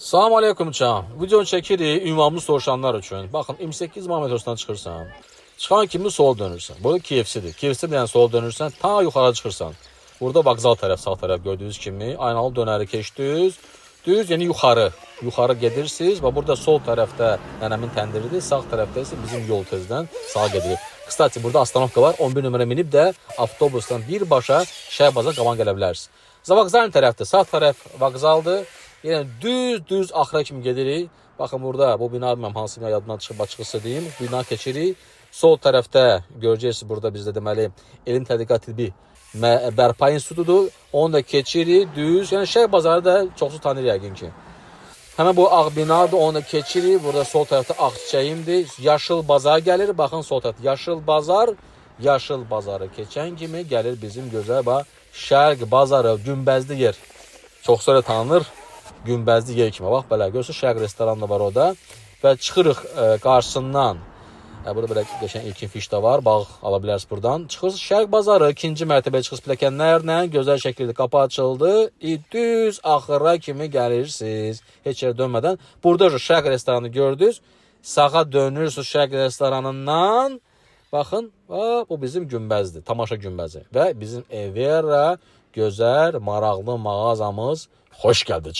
Salam aleyküm can. Videonu çəkirik ünvanlı soruşanlar üçün. Baxın 28 metrosdan çıxırsan. Çıxan kimi sol dönürsən. Burada KFC-dir. KFC bir sol dönürsən, ta yuxarı çıxırsan. Burada vağzal tərəf, sağ tərəf gördüyünüz kimi aynalı dönəri keçdiniz. Düz, yəni yuxarı gedirsiniz və burada sol tərəfdə nənəmin təndiridir, sağ tərəfdə isə bizim yol tezdən sağa gedir. Kısaca burada astanovka var. 11 nömrə minib də avtobusdan birbaşa Şəhbaza qaban gələ bilərsiniz. Vağzalın tərəfdə sağ tərəf vağzaldır. Yəni düz axıra kimi gedirik. Baxın burada bu bina bilməm hansı bina yadımdan çıxıb açıqlısı deyim. Bina keçirik. Sol tərəfdə görəcəksiniz burada bizdə deməli elm tədqiqat tibbi bərpa institutudur. Onu da keçirik düz. Yəni Şərq bazarı da çoxsu tanıyır yəqin ki. Həmin bu ağ binadır, onu da keçirik. Burada sol tərəfdə ağ çiçəyimdir. Yaşıl bazar gəlir. Baxın sol tərəfdə yaşıl bazarı keçən kimi gəlir bizim gözəl bax Şərq bazarı, günbəzli yer. Çox sonra tanınır. Günbəzli yer kimi. Bax belə görürsünüz Şərq restoranı da var orada. Və çıxırıq qarşısından. Burada belə qəşəng ilkin fiş də var. Bağ ala bilərsiniz buradan. Çıxırsınız Şərq bazarı, ikinci mərtəbəyə çıxırsınız pilləkənlərlə. Gözəl şəkildə qapı açıldı. Düz axıra kimi gəlirsiniz. Heç yerə dönmədən. Burada Şərq restoranı gördünüz. Sağa dönürsünüz Şərq restoranından. Baxın, bu bizim günbəzdir. Tamaşa günbəzi. Və bizim Evera gözəl, maraqlı mağazamız xoş gəldi.